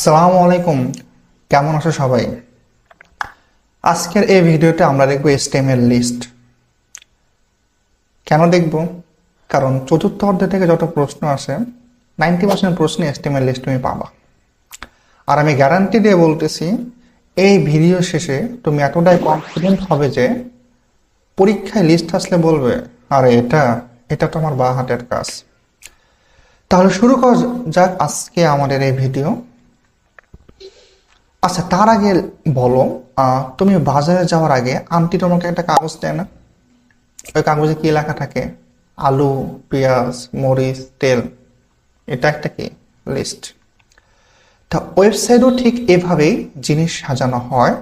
আসসালামু আলাইকুম, কেমন আছো সবাই? আজকের এই ভিডিওতে আমরা দেখব এসটিএমএল লিস্ট। কেন দেখব? কারণ চতুর্থ অধ্যায় থেকে যত প্রশ্ন আসে 90% প্রশ্নে এসটিএমএল লিস্ট তুমি পাবা। আর আমি গ্যারান্টি দিয়ে বলতেছি, এই ভিডিও শেষে তুমি এতটাই কনফিডেন্ট হবে যে পরীক্ষায় লিস্ট আসলে বলবে, আরে এটা এটা তো আমার বাঁ হাতের কাজ। তাহলে শুরু করা যাক আজকে আমাদের এই ভিডিও। আচ্ছা, তার আগে বলো, তুমি বাজারে যাওয়ার আগে আন্টি তোমাকে একটা কাগজ দেয় না? ওই কাগজে কি লেখা থাকে? আলু, পেঁয়াজ, মরিচ, তেল। এটা একটা কি লিস্ট। তা ওয়েবসাইটও ঠিক এভাবেই জিনিস সাজানো হয়।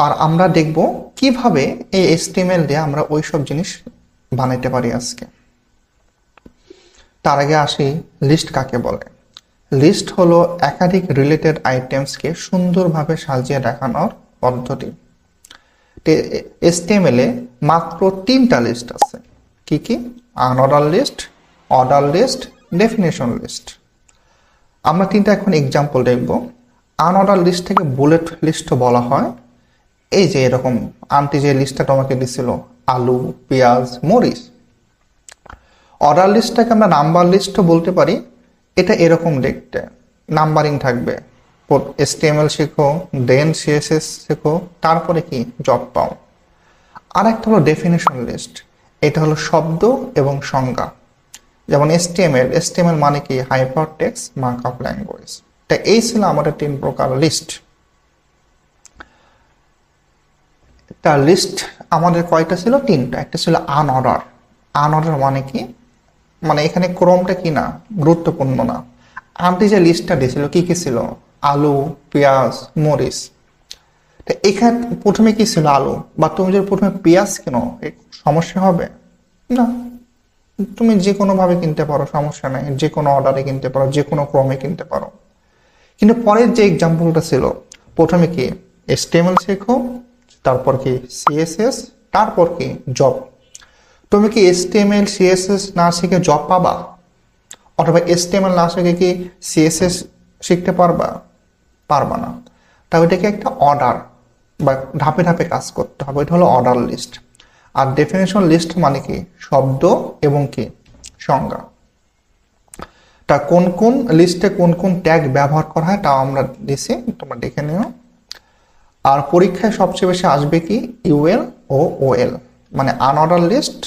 আর আমরা দেখব কিভাবে এই এসটিএমএল দিয়ে আমরা ওইসব জিনিস বানাইতে পারি আজকে। তার আগে আসি, লিস্ট কাকে বলে? লিস্ট হলো একাধিক রিলেটেড আইটেমসকে সুন্দরভাবে সাজিয়ে দেখানোর পদ্ধতি। এসটিএমএল এ মাত্র 3টা লিস্ট আছে। কি কি? Unorder list, order list, definition list. আমরা 3টা এখন এক্সাম্পল দেখব। আনঅর্ডার লিস্ট থেকে বুলেট লিস্ট বলা হয়। এই যে এরকম আন্টি যে লিস্টটা তোমাকে দিছিল, আলু, পেঁয়াজ, মরিচ। অর্ডার লিস্টটাকে আমরা নাম্বার লিস্টও বলতে পারি। এটা এরকম দেখতে, নাম্বারিং থাকবে। এসটিএমএল শেখো, দেন সিএসএস শেখো, তারপরে কি জব পাও। আর একটা হলো ডেফিনেশন লিস্ট। এটা হলো শব্দ এবং সংজ্ঞা। যেমন এসটিএমএল মানে কি? Hypertext markup language. তা এই ছিল আমাদের 3 প্রকার লিস্ট। তার লিস্ট আমাদের কয়টা ছিল? 3টা। একটা ছিল আনঅর্ডার। আনঅর্ডার মানে কি? মানে এখানে ক্রমটা কি না, গুরুত্বপূর্ণ না। আন্টি যে লিস্টটা দিয়েছিল কি কি ছিল? আলু, পেঁয়াজ, মরিচ। তো এখানে প্রথমে কি ছিল? আলু। বা তুমি যদি প্রথমে পেঁয়াজ কেনো, সমস্যা হবে না। তুমি যে কোনো ভাবে কিনতে পারো, সমস্যা নেই। যে কোনো অর্ডারে কিনতে পারো, যে কোনো ক্রমে কিনতে পারো। কিন্তু পরের যে এক্সাম্পলটা ছিল, প্রথমে কি এসটিএমএল শেখো, তারপর কি সিএসএস, তারপর কি জব। তুমি কি এসটিএমএল সিএসএস না শিখে জব পাবা? অথবা এসটিএমএল না শিখে কি সিএসএস শিখতে পারবা? পারবা না। তাহলে এটাকে একটা অর্ডার বা ধাপে ধাপে কাজ করতে হবে। এটা হলো অর্ডার লিস্ট। আর ডেফিনেশন লিস্ট মানে কি? শব্দ এবং কি সংজ্ঞা। তা কোন কোন লিস্টে কোন কোন ট্যাগ ব্যবহার করা হয় তাও আমরা দিছি, তোমরা দেখে নিও। আর পরীক্ষায় সবচেয়ে বেশি আসবে কি? ইউএল ও ওএল, মানে আনঅর্ডার লিস্ট,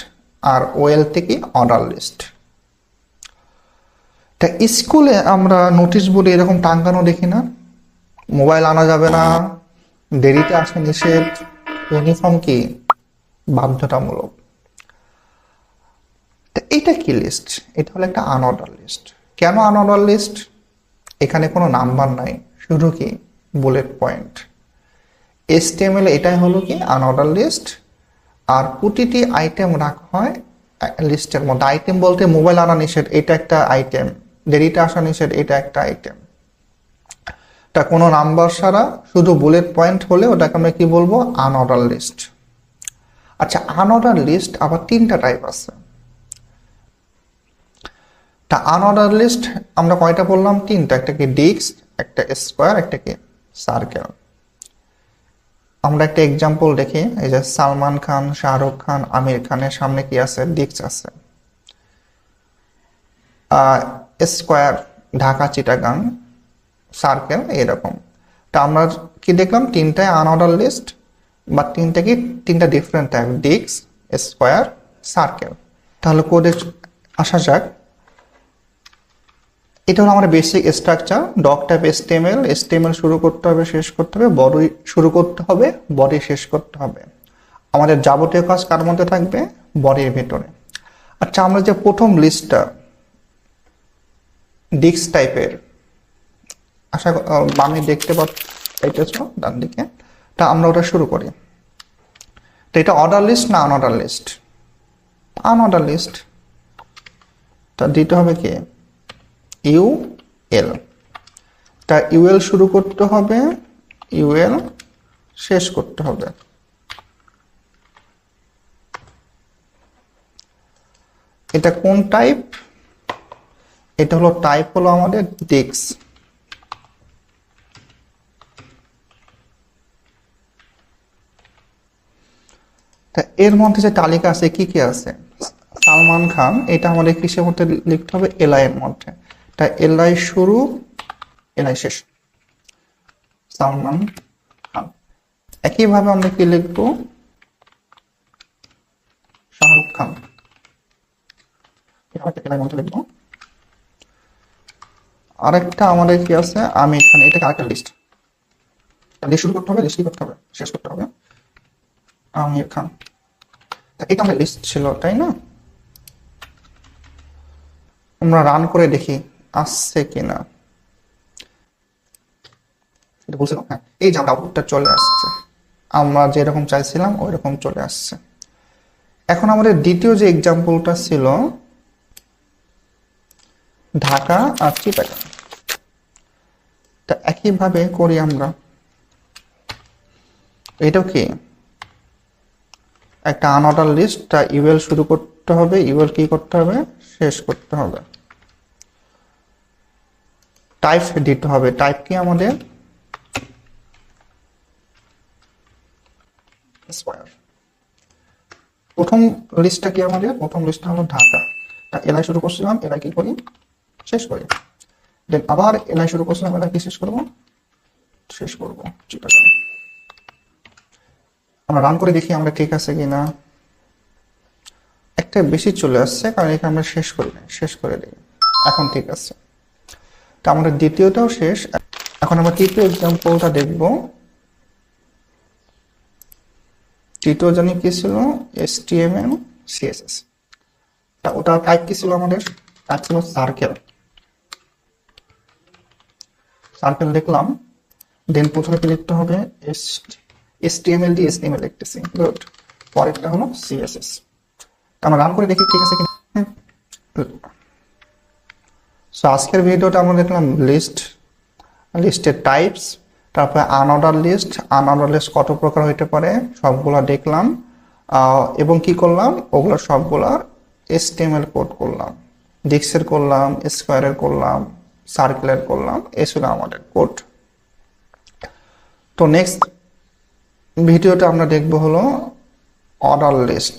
আর ওএল থেকে অর্ডার লিস্ট। তা স্কুলে আমরা নোটিশ বোর্ডে এরকম টাঙ্গানো দেখি না? মোবাইল আনা যাবে না, দেরিতে আসা নিষেধ, ইউনিফর্ম কি বাধ্যতামূলক। তা এটা কি লিস্ট? এটা হলো একটা আনঅর্ডার লিস্ট। কেন আনঅর্ডার লিস্ট? এখানে কোনো নাম্বার নাই, শুধু কি বুলেট পয়েন্ট। এসটিএমএল এটাই হলো কি আনঅর্ডার লিস্ট। আর প্রতিটি আইটেম রাখা হয় লিস্টের মধ্যে। আইটেম বলতে মোবাইল আনা নিষেধ, এটা একটা আইটেম। দেরিতে আসা নিষেধ, এটা একটা আইটেম। তা কোনো নাম্বার ছাড়া শুধু বুলেট পয়েন্ট হলে ওটাকে আমরা কি বলবো? Unorder list. আচ্ছা, আনঅর্ডার লিস্ট আবার 3টা টাইপ আছে। তা আনঅর্ডার লিস্ট আমরা কয়টা বললাম? 3টা। একটা কি ডিস্ক, একটা স্কোয়ার, একটা কি সার্কেল। আমরা একটা এক্সাম্পল দেখি। এই যে সালমান খান, শাহরুখ খান, আমির খানের সামনে কি আছে? ডিস্ক আছে। স্কোয়ার ঢাকা, চিটাগাং, সার্কেল এরকম। তা আমরা কি দেখলাম? 3টায় আনঅর্ডার লিস্ট, বা 3টা different type, disc, square, circle. তাহলে কোডে আসা যাক। এটা হলো আমার basic structure. Doc type HTML. HTML শুরু করতে হবে, শেষ করতে হবে, বডি শুরু করতে হবে, বডি শেষ করতে হবে। আমাদের যাবতীয় কাজ কার মধ্যে থাকবে? বডির ভেতরে। আচ্ছা, আমরা যে প্রথম লিস্টটা ডিস্ক টাইপের, আশা বামে দেখতে পাচ্ছ ডান দিকে, তা আমরা ওটা শুরু করি। তো এটা অর্ডার লিস্ট না আনঅর্ডার লিস্ট? Unorder list. তা দিতে হবে কি? ইউএল। তা ইউএল শুরু করতে হবে, ইউএল শেষ করতে হবে। এটা কোন টাইপ? এটা হলো টাইপ হলো আমাদের ডিস্ক। তা এর মধ্যে যে তালিকা আছে কি কি আছে, সালমান খান, এটা আমাদের কিসের মধ্যে লিখতে হবে, এলআই এর মধ্যে। তা এলআই শুরু, এলআই শেষ, সালমান খান। একইভাবে আমরা কি লিখবো, শাহরুখ খান, এলআই মধ্যে লিখবো। আরেকটা আমাদের কি আছে, আমির খান, এটা আরেকটা লিস্ট, লিস্ট শুরু করতে হবে, লিস্ট করতে হবে, শেষ করতে হবে, আমির খান। এটা আমাদের লিস্ট ছিল, তাই না? আমরা রান করে দেখি আসছে কিনা। এটা বলছিলাম, হ্যাঁ, এই যে আমরা আউটপুটটা চলে আসছে, আমরা যেরকম চাইছিলাম ওই রকম চলে আসছে। এখন আমাদের দ্বিতীয় যে এক্সাম্পলটা ছিল ঢাকা আর চিটাগাং, তা একইভাবে করি আমরা। এটাও কি একটা আনঅর্ডার লিস্ট, তা ইউএল শুরু করতে হবে, ইউএল কি করতে হবে, শেষ করতে হবে। টাইপ দিতে হবে, টাইপ কি আমাদের স্কয়ার। প্রথম লিস্টটা কি আমাদের, প্রথম লিস্টটা হলো ঢাকা, তা এলআই শুরু করছিলাম, এলআই কি করি, শেষ করি। দেন আবার এলআই শুরু করছিলাম, এলআই কি শেষ করব, শেষ করবো চিটাগাং। আমরা রান করে দেখি আমরা ঠিক আছে কিনা। একটা বেশি চলে আসছে, কারণ এখানে আমরা শেষ করি না, শেষ করে দিই, এখন ঠিক আছে। তা আমাদের দ্বিতীয়টাও শেষ। এখন আমরা তৃতীয় এক্সাম্পলটা দেখব। তৃতীয় জানি কি ছিল, HTML CSS। তা ওটা টাইপ কি ছিল আমাদের, টাইপ ছিল সার্কেল। সার্কেল দেখলাম, দেন প্রথমে কি লিখতে হবে, HTML দিয়ে HTML লিখতেছি, গুড। পরেরটা হলো CSS। আমরা রান করে দেখি ঠিক আছে কিনা। সো আজকের ভিডিওটা আমরা দেখলাম লিস্ট, লিস্টের টাইপস, তারপরে আনঅর্ডার লিস্ট, আনঅর্ডার লিস্ট কত প্রকার হইতে পারে সবগুলা দেখলাম, এবং কি করলাম, ওগুলো সবগুলা HTML কোড করলাম, ডিস্কের করলাম, স্কোয়ারের করলাম, সার্কেলের করলাম, এই ছিল আমাদের কোড। তো নেক্সট ভিডিওটা আমরা দেখবো হলো অর্ডার লিস্ট।